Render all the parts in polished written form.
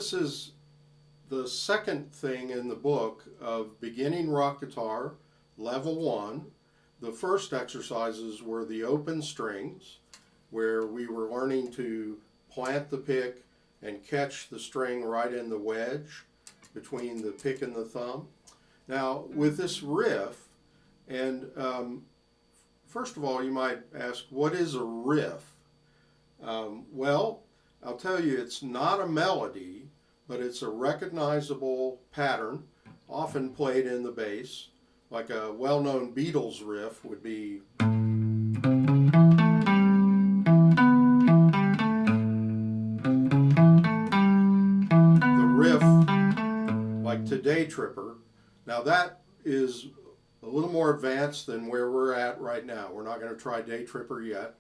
this is the second thing in the book of beginning rock guitar, level 1. The first exercises were the open strings, where we were learning to plant the pick and catch the string right in the wedge between the pick and the thumb. Now, with this riff, and first of all, you might ask, what is a riff? Well, I'll tell you, it's not a melody, but it's a recognizable pattern, often played in the bass. Like a well-known Beatles riff would be. The riff, like to Day Tripper. Now that is a little more advanced than where we're at right now. We're not going to try Day Tripper yet,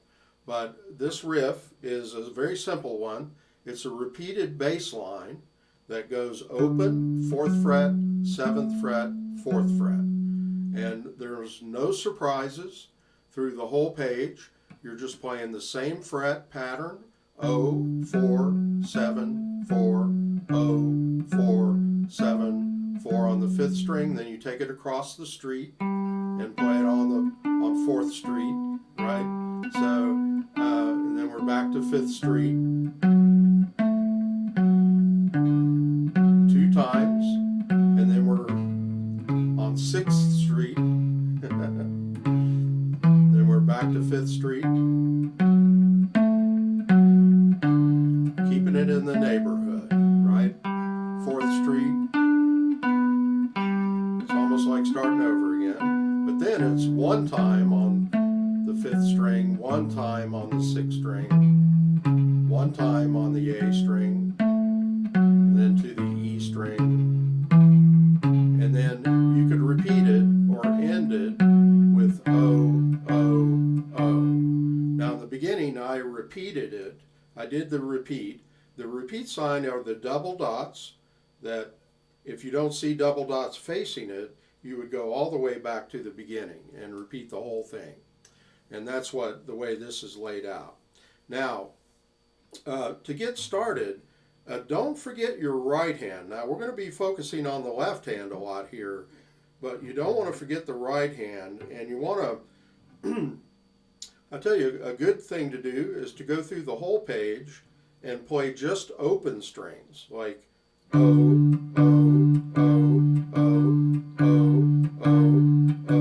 but this riff is a very simple one. It's a repeated bass line that goes open, 4th fret, 7th fret, 4th fret. And there's no surprises through the whole page. You're just playing the same fret pattern, 0, 4, 7, 4, 0, 4, 7, 4 on the 5th string. Then you take it across the street and play it on 4th street, right? So, and then we're back to 5th street. 2 times, and then we're on 6th Street, then we're back to 5th Street, keeping it in the neighborhood, right? 4th Street, it's almost like starting over again, but then it's 1 time on the 5th string, 1 time on the 6th string, 1 time on the A string, and then to the E string, and then you could repeat it or end it with O, O, O. Now in the beginning I repeated it. I did the repeat. The repeat sign are the double dots that if you don't see double dots facing it, you would go all the way back to the beginning and repeat the whole thing. And that's the way this is laid out. Now, to get started, don't forget your right hand. Now we're going to be focusing on the left hand a lot here, but you don't want to forget the right hand, and you want to, I'll tell you, a good thing to do is to go through the whole page and play just open strings, like O, O, O, O, O, O, O,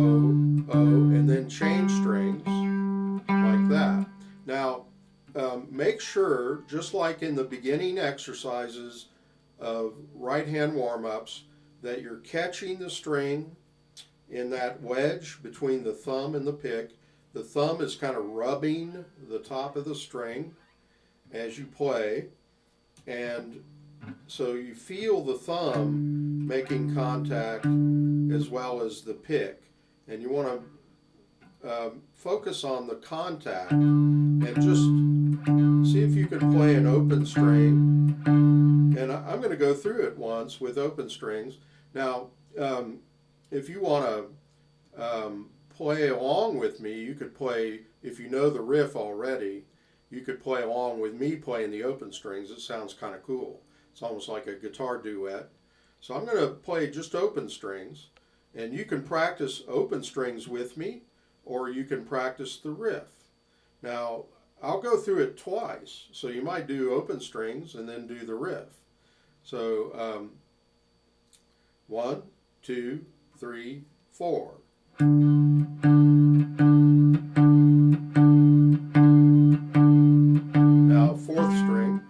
O, and then change strings like that. Now, make sure, just like in the beginning exercises of right hand warm-ups, that you're catching the string in that wedge between the thumb and the pick. The thumb is kind of rubbing the top of the string as you play, and so you feel the thumb making contact as well as the pick, and you want to focus on the contact and just see if you can play an open string. And I'm going to go through it once with open strings. Now, if you want to play along with me, you could play, if you know the riff already, you could play along with me playing the open strings. It sounds kind of cool. It's almost like a guitar duet. So I'm going to play just open strings, and you can practice open strings with me, or you can practice the riff. Now, I'll go through it twice, so you might do open strings and then do the riff. So 1, 2, 3, 4. Now 4th string.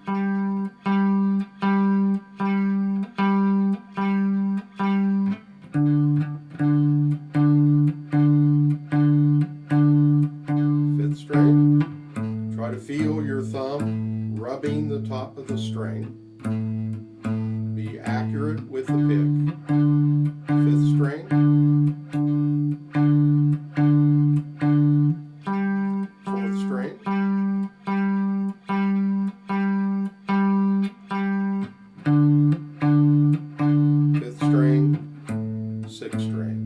Try to feel your thumb rubbing the top of the string. Be accurate with the pick. 5th string. 4th string. 5th string. 6th string.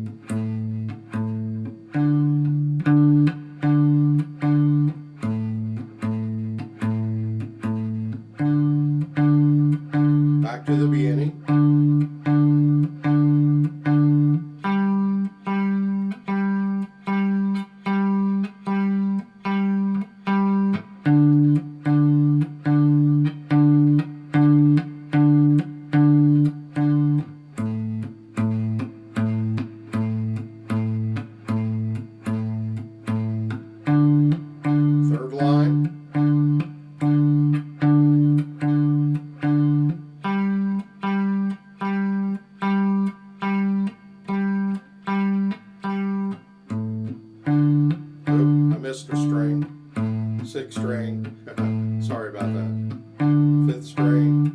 missed a string. 6th string. Sorry about that. 5th string.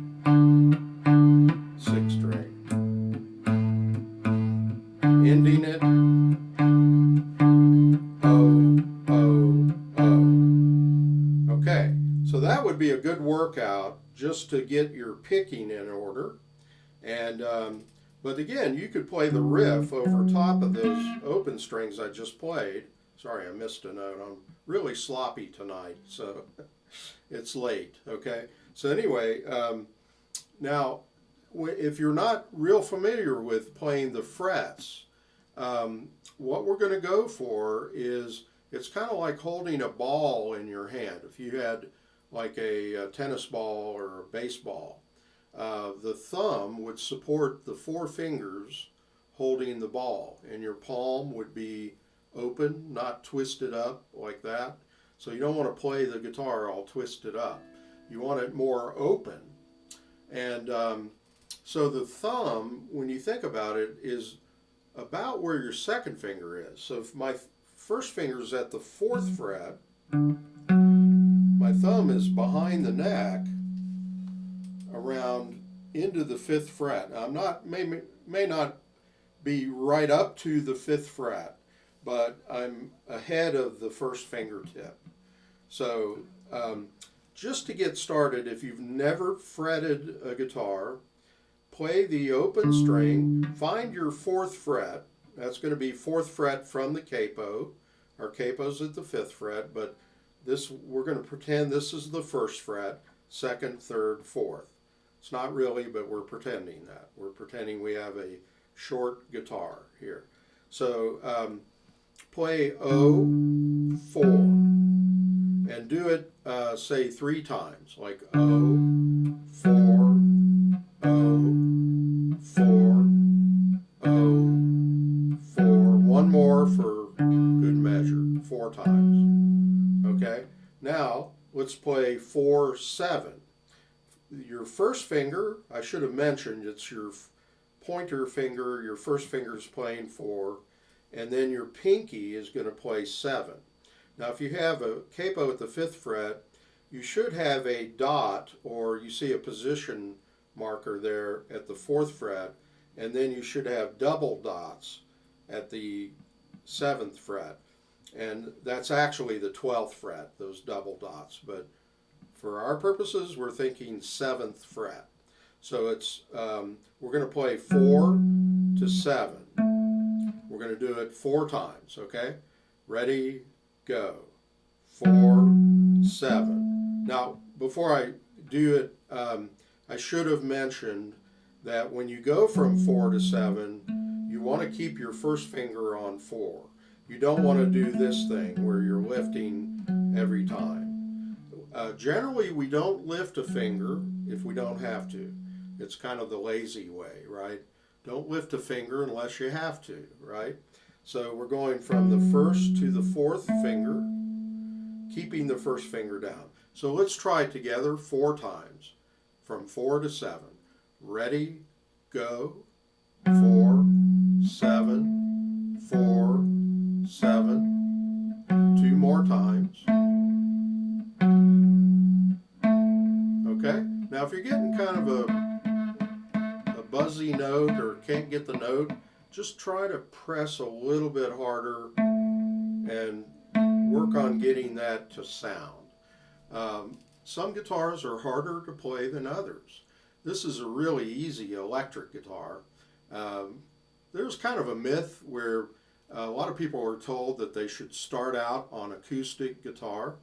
6th string. Ending it. O, O, O. Okay, so that would be a good workout just to get your picking in order. And but again, you could play the riff over top of those open strings I just played. Sorry, I missed a note. I'm really sloppy tonight, so it's late. Okay, so anyway, now if you're not real familiar with playing the frets, what we're going to go for is, it's kind of like holding a ball in your hand. If you had like a tennis ball or a baseball, the thumb would support the 4 fingers holding the ball, and your palm would be open, not twisted up like that. So you don't want to play the guitar all twisted up. You want it more open. And so the thumb, when you think about it, is about where your 2nd finger is. So if my 1st finger is at the 4th fret, my thumb is behind the neck around into the 5th fret. Now, I'm not, may not be right up to the 5th fret, but I'm ahead of the 1st fingertip. So just to get started, if you've never fretted a guitar, play the open string, find your 4th fret. That's going to be 4th fret from the capo. Our capo's at the 5th fret, but this, we're going to pretend this is the 1st fret, 2nd, 3rd, 4th. It's not really, but we're pretending that. We're pretending we have a short guitar here. So play O, 4, and do it, say 3 times, like O, 4, O, 4, O, 4. One more for good measure, 4 times. Okay? Now, let's play 4, 7. Your 1st finger, I should have mentioned, it's your pointer finger, your 1st finger is playing 4, and then your pinky is going to play 7. Now, if you have a capo at the 5th fret, you should have a dot, or you see a position marker there at the 4th fret, and then you should have double dots at the 7th fret. And that's actually the 12th fret, those double dots. But for our purposes, we're thinking 7th fret. So it's we're going to play 4 to 7. We're going to do it 4 times, okay? Ready, go. 4, 7. Now, before I do it, I should have mentioned that when you go from 4 to 7, you want to keep your 1st finger on 4. You don't want to do this thing where you're lifting every time. Generally, we don't lift a finger if we don't have to. It's kind of the lazy way, right? Don't lift a finger unless you have to, right? So we're going from the 1st to the 4th finger, keeping the 1st finger down. So let's try it together 4 times, from 4 to 7. Ready, go. 4, 7, 4, 7. 2 more times. Okay? Now if you're getting kind of a buzzy note or can't get the note, just try to press a little bit harder and work on getting that to sound. Some guitars are harder to play than others. This is a really easy electric guitar. There's kind of a myth where a lot of people are told that they should start out on acoustic guitar,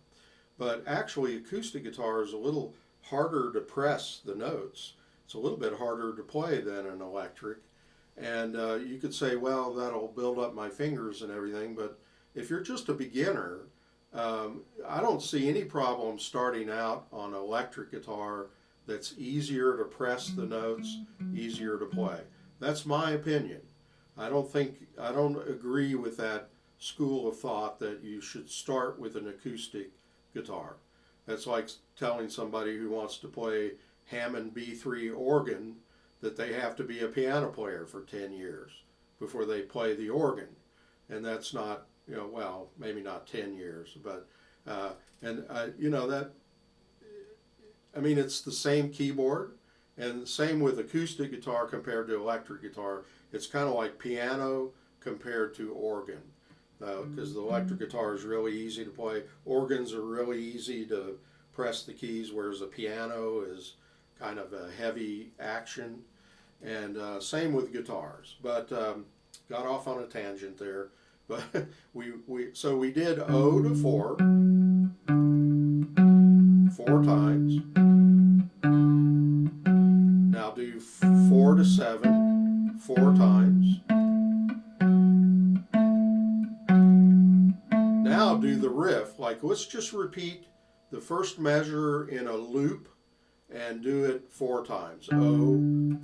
but actually acoustic guitar is a little harder to press the notes. It's a little bit harder to play than an electric. And you could say, well, that'll build up my fingers and everything, but if you're just a beginner, I don't see any problem starting out on electric guitar that's easier to press the notes, easier to play. That's my opinion. I don't agree with that school of thought that you should start with an acoustic guitar. That's like telling somebody who wants to play Hammond B3 organ that they have to be a piano player for 10 years before they play the organ. And that's not you know, well, maybe not 10 years, but, you know, that, I mean, it's the same keyboard, and same with acoustic guitar compared to electric guitar. It's kind of like piano compared to organ, because the electric guitar is really easy to play. Organs are really easy to press the keys, whereas a piano is kind of a heavy action. And same with guitars. But got off on a tangent there. But so we did O to 4 times. Now do 4 to 7 4 times. Now do the riff. Like, let's just repeat the first measure in a loop and do it 4 times. O,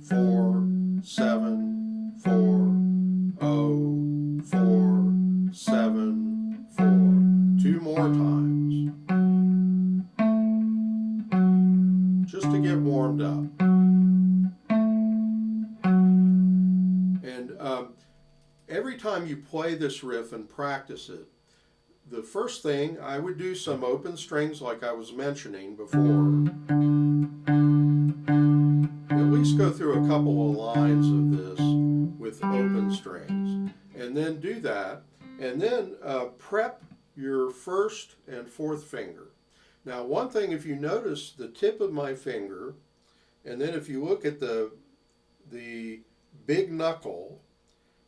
4, 7, 4, O, 4, 7, 4. 2 more times. Just to get warmed up. And every time you play this riff and practice it, the first thing, I would do some open strings like I was mentioning before. At least go through a couple of lines of this with open strings. And then do that. And then prep your first and fourth finger. Now, one thing, if you notice the tip of my finger, and then if you look at the big knuckle,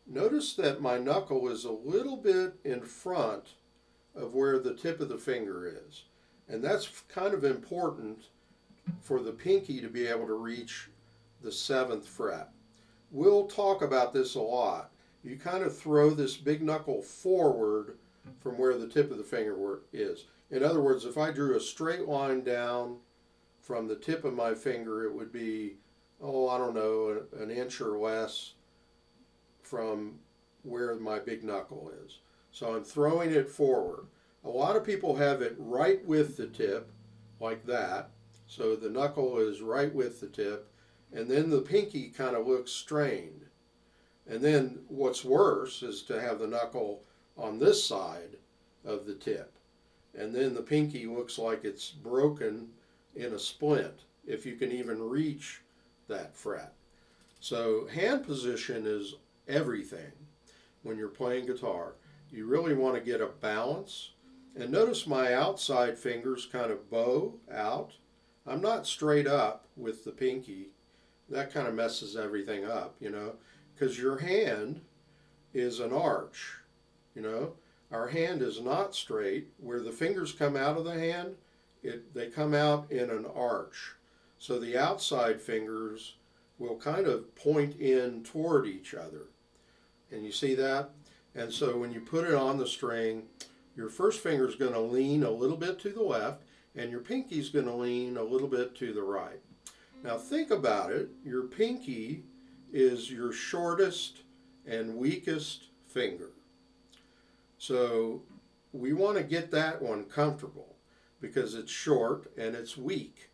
notice that my knuckle is a little bit in front of where the tip of the finger is. And that's kind of important for the pinky to be able to reach the 7th fret. We'll talk about this a lot. You kind of throw this big knuckle forward from where the tip of the finger is. In other words, if I drew a straight line down from the tip of my finger, it would be, oh, I don't know, an inch or less from where my big knuckle is. So I'm throwing it forward. A lot of people have it right with the tip, like that. So the knuckle is right with the tip, and then the pinky kind of looks strained. And then what's worse is to have the knuckle on this side of the tip. And then the pinky looks like it's broken in a splint, if you can even reach that fret. So hand position is everything when you're playing guitar. You really want to get a balance. And notice my outside fingers kind of bow out. I'm not straight up with the pinky. That kind of messes everything up, you know, because your hand is an arch, you know. Our hand is not straight. Where the fingers come out of the hand, they come out in an arch. So the outside fingers will kind of point in toward each other. And you see that? And so when you put it on the string, your first finger is going to lean a little bit to the left, and your pinky is going to lean a little bit to the right. Now think about it. Your pinky is your shortest and weakest finger. So we want to get that one comfortable because it's short and it's weak.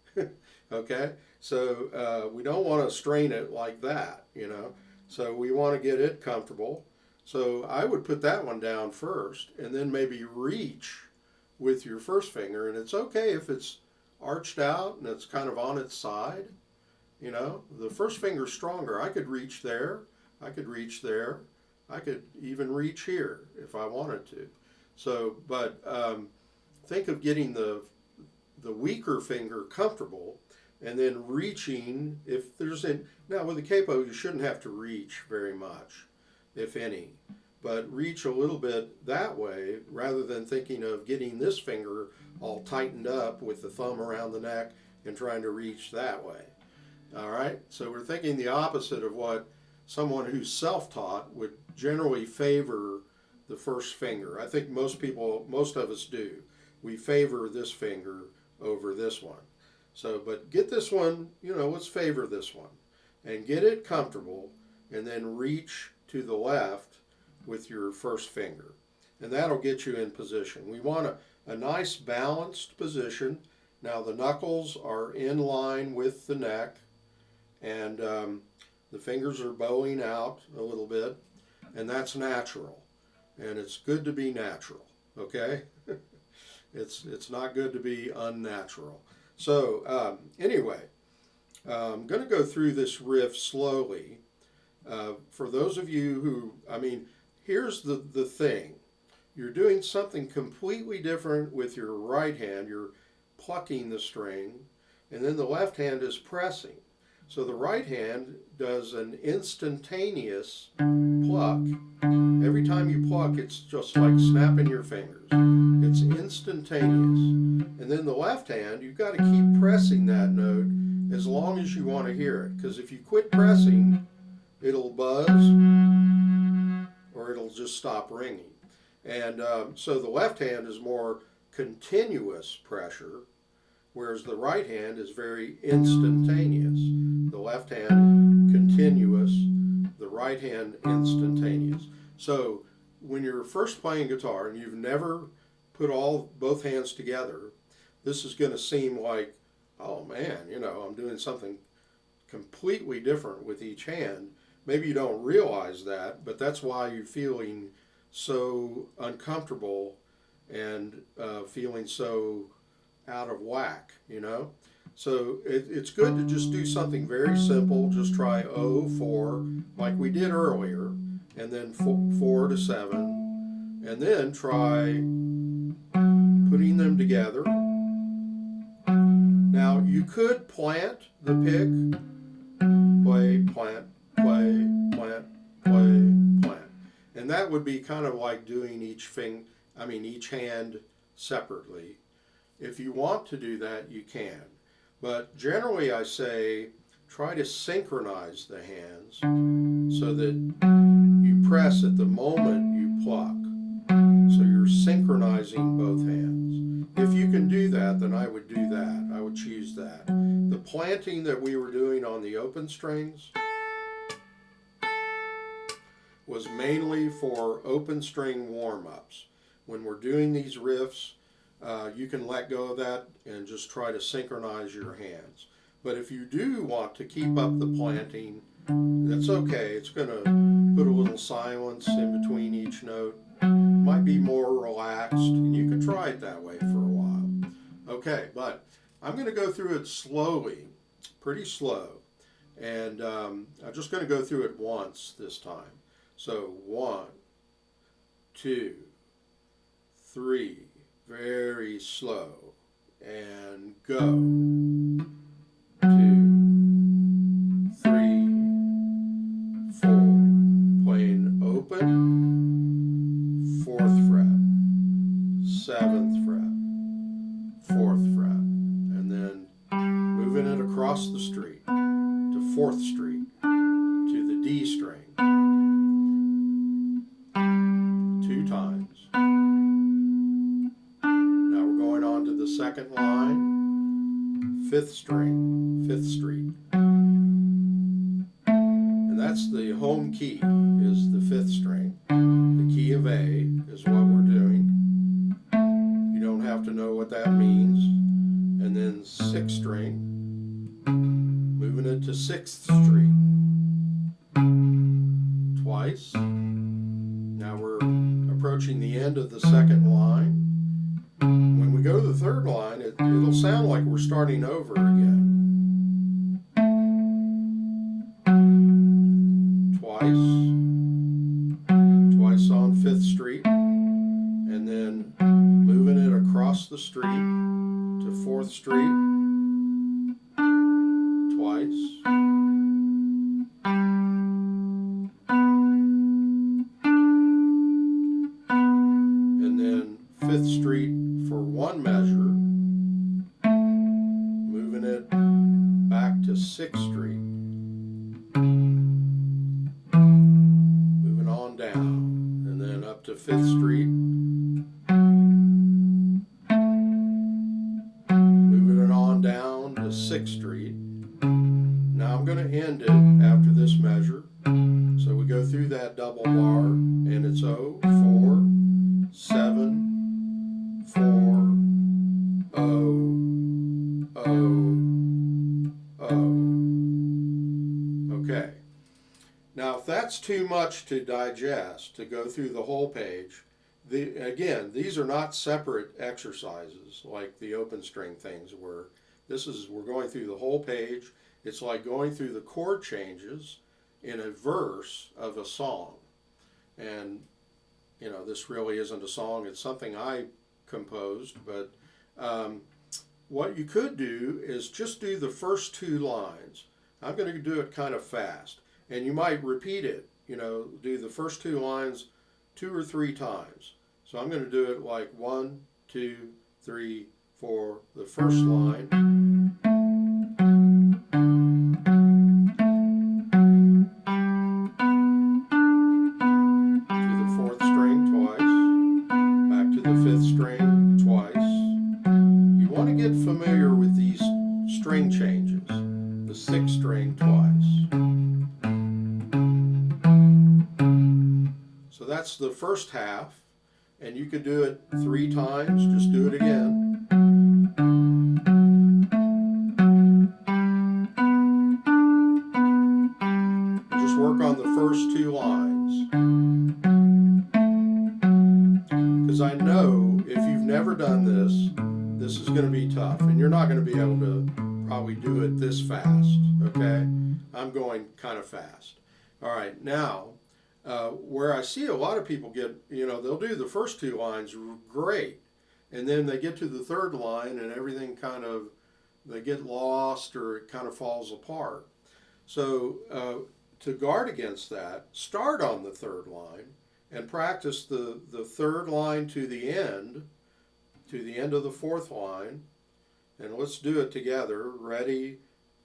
Okay? So we don't want to strain it like that, you know. So we want to get it comfortable. So I would put that one down first and then maybe reach with your first finger. And it's okay if it's arched out and it's kind of on its side. You know, the first finger's stronger. I could reach there. I could reach there. I could even reach here if I wanted to. So, but think of getting the weaker finger comfortable and then reaching if there's a, now with a capo you shouldn't have to reach very much, if any, but reach a little bit that way rather than thinking of getting this finger all tightened up with the thumb around the neck and trying to reach that way. All right, so we're thinking the opposite of what someone who's self-taught would generally favor the first finger. I think most of us do. We favor this finger over this one. So, but get this one, you know, let's favor this one and get it comfortable and then reach to the left with your first finger. And that'll get you in position. We want a nice balanced position. Now the knuckles are in line with the neck and the fingers are bowing out a little bit, and that's natural. and it's good to be natural, okay? It's not good to be unnatural. So anyway, I'm going to go through this riff slowly. For those of you who, here's the thing. You're doing something completely different with your right hand. You're plucking the string, and then the left hand is pressing. So the right hand does an instantaneous pluck. Every time you pluck, it's just like snapping your fingers. It's instantaneous. And then the left hand, you've got to keep pressing that note as long as you want to hear it. Because if you quit pressing, it'll buzz or it'll just stop ringing. And so the left hand is more continuous pressure, whereas the right hand is very instantaneous. The left hand continuous, the right hand instantaneous. So when you're first playing guitar and you've never put both hands together, this is going to seem like, oh man, I'm doing something completely different with each hand. Maybe you don't realize that, but that's why you're feeling so uncomfortable and feeling so out of whack, So it's good to just do something very simple. Just try 4 like we did earlier, and then 4 to 7, and then try putting them together. Now you could plant the pick, play, plant, play, plant, play, plant. And that would be kind of like doing each hand separately. If you want to do that, you can. But generally I say try to synchronize the hands so that you press at the moment you pluck. So you're synchronizing both hands. If you can do that, then I would do that. I would choose that. The planting that we were doing on the open strings was mainly for open string warm-ups. When we're doing these riffs, you can let go of that and just try to synchronize your hands. But if you do want to keep up the planting, that's okay. It's going to put a little silence in between each note. Might be more relaxed, and you can try it that way for a while. Okay, but I'm going to go through it slowly, pretty slow, and I'm just going to go through it once this time. So 1, 2, 3, very slow, and go. 2, 3, 4, playing open, 4th fret, 7th fret, 4th fret, and then moving it across the street to 4th Street to the D string 2 times. Now we're going on to the second line, 5th string, 5th Street. And that's the home key, is the 5th string. The key of A is what we're doing. You don't have to know what that means. And then 6th string, moving it to 6th Street. Twice. Now we're approaching the end of the second line. When we go to the third line, it'll sound like we're starting over again. Twice on 5th Street, and then moving it across the street to 4th Street, twice. And then 5th Street for 1 measure, moving it back to 6th Street. Moving on down, and then up to 5th Street. Moving it on down to 6th Street. Now I'm going to end it after this measure. So we go through that double bar, and it's 0, 4, 7, 4, 0, 0, 0. Okay. Now if that that's too much to digest, to go through the whole page. Again, these are not separate exercises like the open string things where we're going through the whole page. It's like going through the chord changes in a verse of a song. And, this really isn't a song. It's something I composed. But what you could do is just do the first 2 lines. I'm going to do it kind of fast. And you might repeat it, do the first 2 lines 2 or 3 times. So I'm going to do it like 1, 2, 3, 4, the first line. To the 4th string twice. Back to the 5th string twice. You want to get familiar with these string changes. The 6th string twice. So that's the first half. And you could do it 3 times, just do it again. And just work on the first 2 lines. Because I know if you've never done this is going to be tough. And you're not going to be able to probably do it this fast, okay? I'm going kind of fast. All right, now, where I see a lot of people get, they'll do the first 2 lines great, and then they get to the 3rd line and everything they get lost or it kind of falls apart. So to guard against that, start on the 3rd line and practice the 3rd line to the end of the 4th line, and let's do it together. Ready,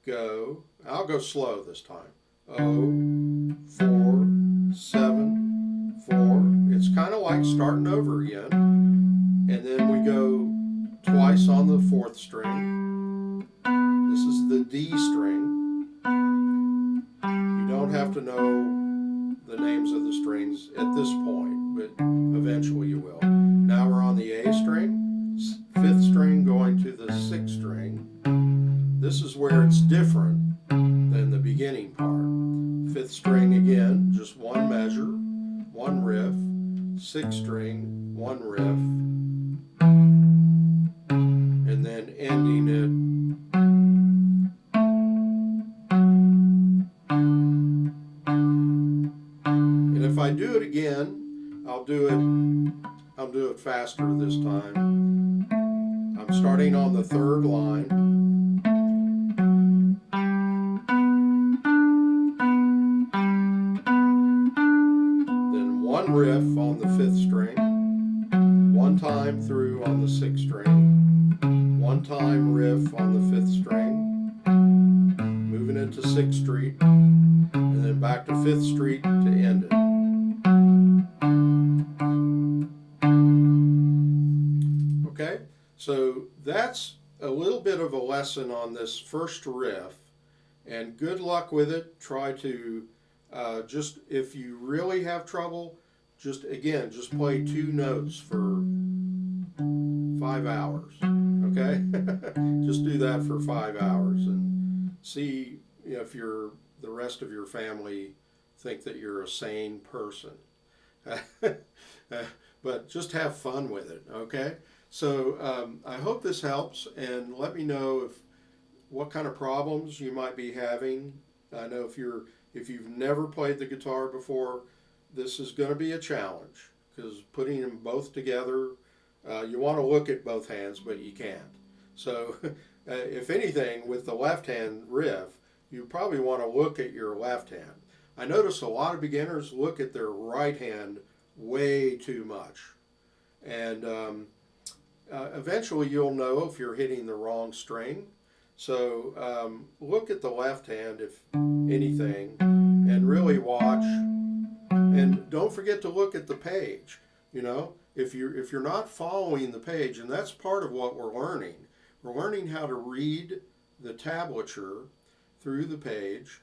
go. I'll go slow this time. 4, 7, 4. It's kind of like starting over again. And then we go twice on the 4th string. This is the D string. You don't have to know the names of the strings at this point, but eventually you will. Now we're on the A string, 5th string going to the 6th string. This is where it's different than the beginning part. 5th string again, just 1 measure, 1 riff, 6th string, 1 riff, and then ending it. And if I do it again, I'll do it faster this time. I'm starting on the 3rd line. Riff on the 5th string, 1 time through on the 6th string, 1 time riff on the 5th string, moving it to 6th Street, and then back to 5th Street to end it. Okay, so that's a little bit of a lesson on this first riff, and good luck with it. Try to just, if you really have trouble, just play 2 notes for 5 hours, okay? Just do that for 5 hours and see if the rest of your family think that you're a sane person. But just have fun with it, okay? So I hope this helps, and let me know what kind of problems you might be having. I know if you've never played the guitar before, this is going to be a challenge, because putting them both together, you want to look at both hands, but you can't. So if anything, with the left hand riff, you probably want to look at your left hand. I notice a lot of beginners look at their right hand way too much. And eventually you'll know if you're hitting the wrong string. So look at the left hand, if anything, and really watch. And don't forget to look at the page. If you're not following the page, and that's part of what we're learning. We're learning how to read the tablature through the page.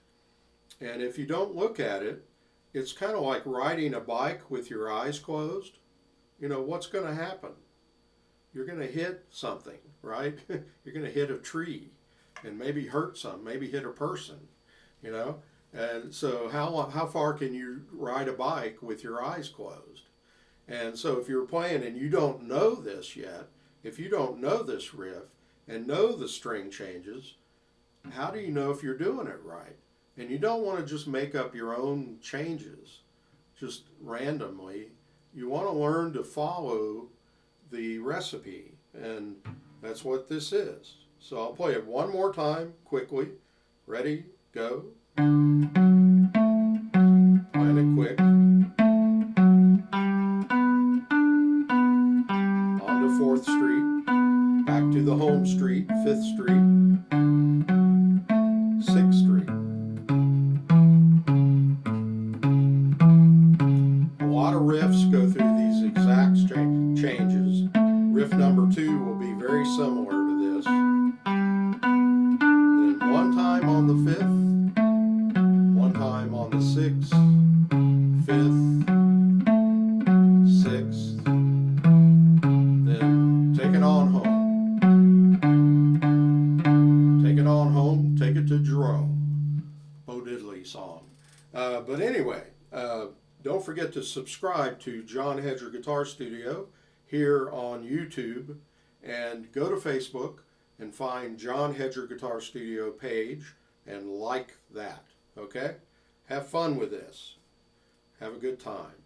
And if you don't look at it, it's kind of like riding a bike with your eyes closed. What's going to happen? You're going to hit something, right? You're going to hit a tree and maybe hurt maybe hit a person, And so how far can you ride a bike with your eyes closed? And so if you're playing and you don't know this yet, if you don't know this riff and know the string changes, how do you know if you're doing it right? And you don't want to just make up your own changes just randomly. You want to learn to follow the recipe, and that's what this is. So I'll play it one more time quickly. Ready, go. Playing it quick. On to 4th Street, back to the home street, 5th Street, 6th Street. A lot of riffs go through these exact changes. Riff number 2 will be very similar to this. Then one time on the 5th, one time on the 6th, 5th, 6th, then take it on home. Take it on home, take it to Jerome. Bo Diddley song. But anyway, don't forget to subscribe to John Hedger Guitar Studio here on YouTube, and go to Facebook and find John Hedger Guitar Studio page and like that. Okay? Have fun with this. Have a good time.